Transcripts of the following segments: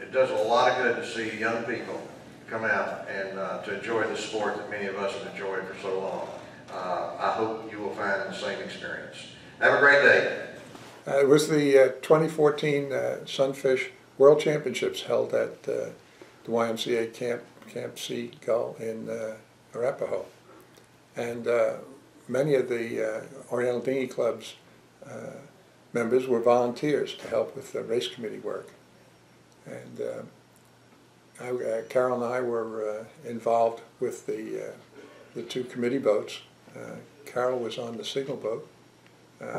It does a lot of good to see young people come out and to enjoy the sport that many of us have enjoyed for so long. I hope you will find the same experience. Have a great day. It was the 2014 Sunfish World Championships held at the YMCA Camp Seagull in Arapahoe. And many of the Oriental Dinghy Club's members were volunteers to help with the race committee work. And Carol and I were involved with the two committee boats. Carol was on the signal boat,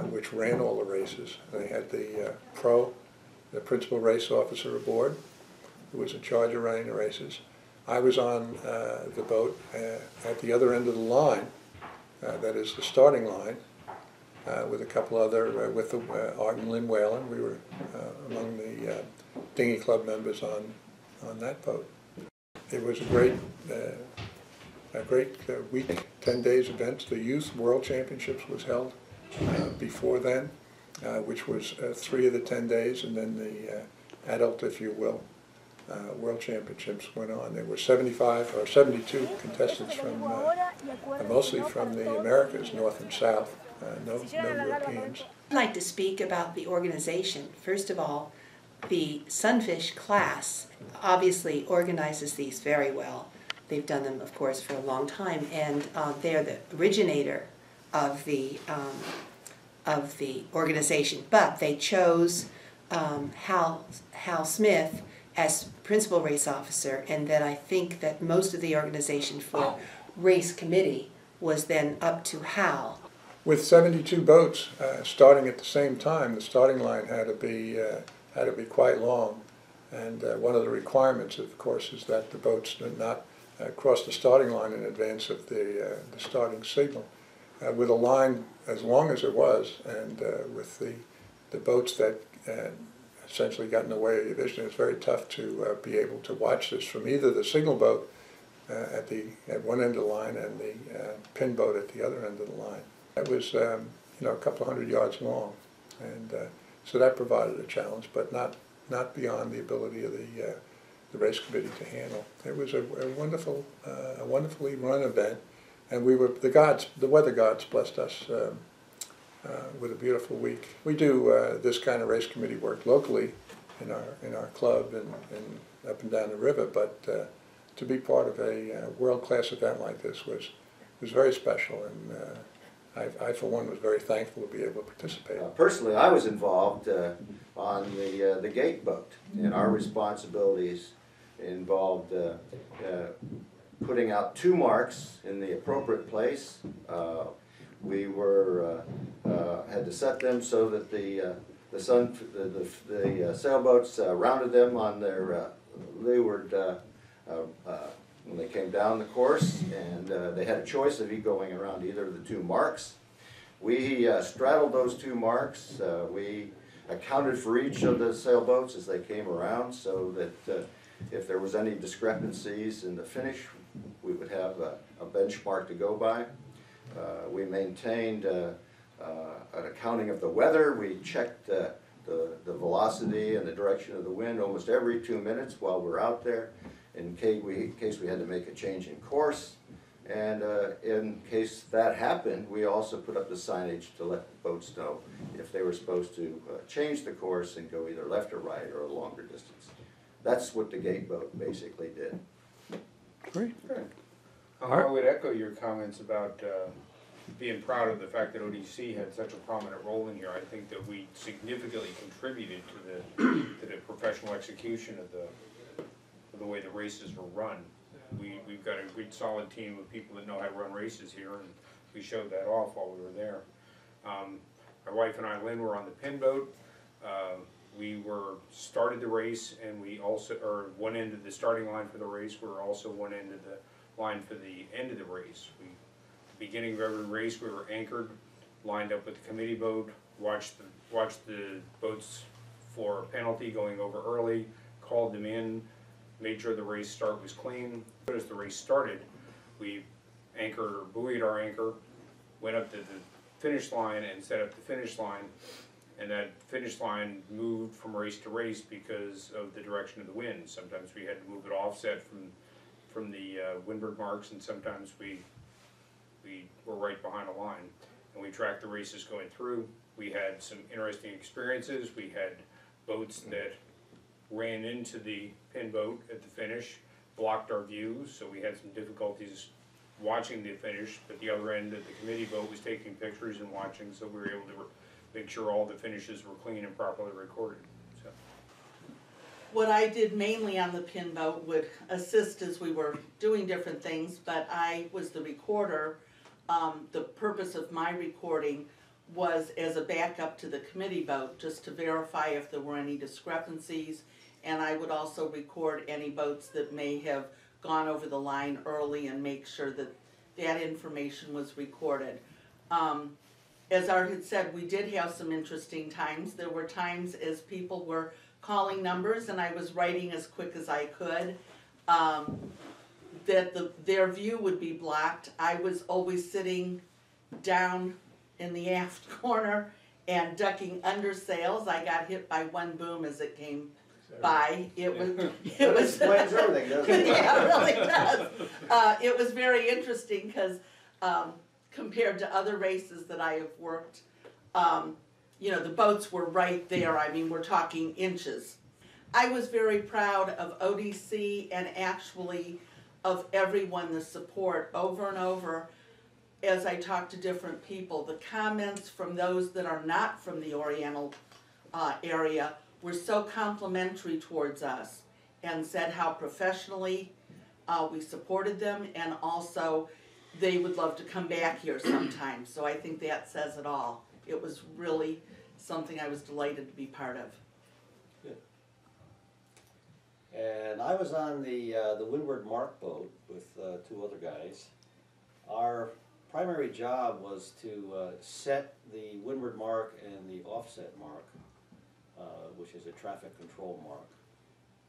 which ran all the races. They had the principal race officer aboard, who was in charge of running the races. I was on the boat at the other end of the line, that is the starting line, with a couple other, with Art and Lynn Whalen. We were among the Dinghy Club members on that boat. It was a great week, 10 days event. The Youth World Championships was held before then, which was 3 of the 10 days, and then the adult, if you will, World Championships went on. There were 75 or 72 contestants from, mostly from the Americas, North and South, no Europeans. I'd like to speak about the organization. First of all, the Sunfish class obviously organizes these very well. They've done them, of course, for a long time, and they're the originator of the organization. But they chose Hal Smith as principal race officer, and then I think that most of the organization for race committee was then up to Hal. With 72 boats starting at the same time, the starting line had to be quite long, and one of the requirements, of course, is that the boats did not cross the starting line in advance of the starting signal. With a line as long as it was, and with the boats that essentially got in the way of the vision, it's very tough to be able to watch this from either the signal boat at one end of the line and the pin boat at the other end of the line. It was a couple hundred yards long, and so that provided a challenge, but not beyond the ability of the race committee to handle. It was a wonderfully run event, and the weather gods blessed us with a beautiful week. We do this kind of race committee work locally in our club and up and down the river, but to be part of a world-class event like this was very special, and I for one was very thankful to be able to participate. Personally, I was involved on the gate boat, and our responsibilities involved putting out 2 marks in the appropriate place. We had to set them so that the sailboats rounded them on their leeward when they came down the course, and they had a choice of going around either of the 2 marks. We straddled those 2 marks. We accounted for each of the sailboats as they came around, so that if there was any discrepancies in the finish, we would have a benchmark to go by. We maintained an accounting of the weather. We checked the velocity and the direction of the wind almost every 2 minutes while we're out there, in case we had to make a change in course. And in case that happened, we also put up the signage to let the boats know if they were supposed to change the course and go either left or right or a longer distance. That's what the gate boat basically did. Great. I would echo your comments about being proud of the fact that ODC had such a prominent role in here. I think that we significantly contributed to the professional execution of the way the races were run. We've got a good solid team of people that know how to run races here, and we showed that off while we were there. My wife and I, Lynn, were on the pin boat. We started the race, and we also, one end of the starting line for the race. We were also one end of the line for the end of the race. Beginning of every race, we were anchored, lined up with the committee boat, watched the boats for a penalty going over early, called them in, made sure the race start was clean. As the race started, we buoyed our anchor, went up to the finish line and set up the finish line, And that finish line moved from race to race because of the direction of the wind. Sometimes we had to move it offset from the windward marks, and sometimes we were right behind a line. And we tracked the races going through. We had some interesting experiences. We had boats that ran into the pin boat at the finish, blocked our views, so we had some difficulties watching the finish, but the other end of the committee boat was taking pictures and watching, so we were able to make sure all the finishes were clean and properly recorded. So. What I did mainly on the pin boat would assist as we were doing different things, but I was the recorder. The purpose of my recording was as a backup to the committee boat, just to verify if there were any discrepancies, and I would also record any boats that may have gone over the line early and make sure that that information was recorded. As Art had said, we did have some interesting times. There were times as people were calling numbers and I was writing as quick as I could, that their view would be blocked. I was always sitting down in the aft corner and ducking under sails. I got hit by one boom as it came by. It was Explains everything, doesn't it? Yeah, it really does. It was very interesting because compared to other races that I have worked, you know, the boats were right there. I mean, we're talking inches. I was very proud of ODC and actually of everyone, the support over and over as I talked to different people. The comments from those that are not from the Oriental area were so complimentary towards us and said how professionally we supported them, and also they would love to come back here sometime. So I think that says it all. It was really something I was delighted to be part of. Good. And I was on the Windward Mark boat with two other guys. Our primary job was to set the Windward Mark and the offset mark, which is a traffic control mark,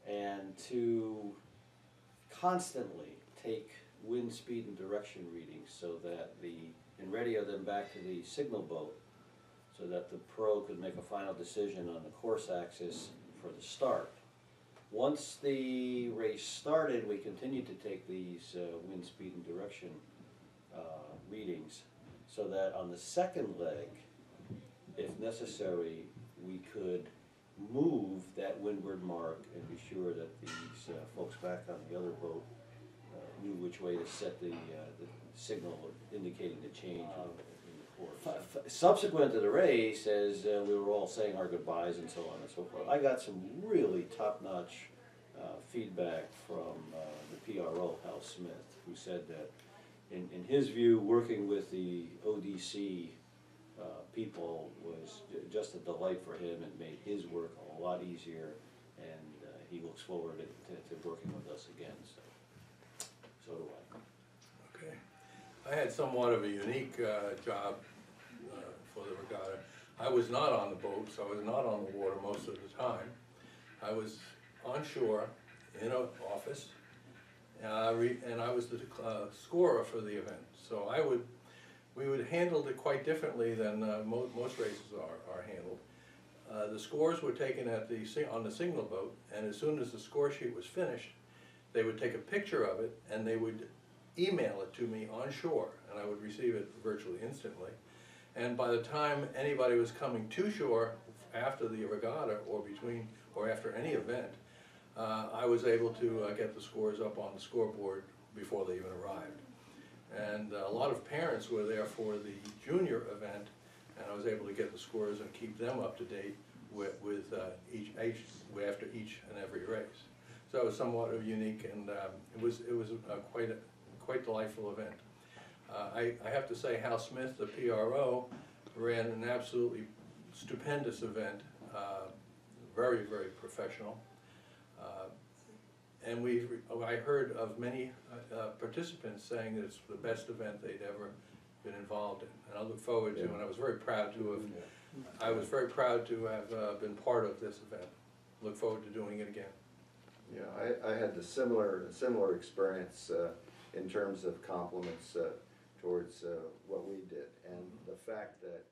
and to constantly take wind speed and direction readings so that and radio them back to the signal boat so that the pro could make a final decision on the course axis for the start. Once the race started, we continued to take these wind speed and direction readings so that on the second leg, if necessary, we could move that windward mark and be sure that these folks back on the other boat knew which way to set the signal indicating the change in the course. Subsequent to the race, as we were all saying our goodbyes and so on and so forth, I got some really top-notch feedback from the PRO, Hal Smith, who said that in his view, working with the ODC people was just a delight for him and made his work a lot easier, and he looks forward to working with us again. So do I. Okay. I had somewhat of a unique job for the regatta. I was not on the boat, so I was not on the water most of the time. I was on shore in an office, and I was the scorer for the event. So we would handle it quite differently than most races are handled. The scores were taken on the signal boat, and as soon as the score sheet was finished, they would take a picture of it and they would email it to me on shore, and I would receive it virtually instantly. And by the time anybody was coming to shore after the regatta or after any event, I was able to get the scores up on the scoreboard before they even arrived. And a lot of parents were there for the junior event, and I was able to get the scores and keep them up to date with after each and every race. So it was somewhat unique, and it was quite delightful event. I have to say, Hal Smith, the PRO, ran an absolutely stupendous event, very, very professional. And I heard of many participants saying that it's the best event they'd ever been involved in, and I look forward to, and I was very proud to have been part of this event. Look forward to doing it again. Yeah, I had the similar experience in terms of compliments towards what we did, and the fact that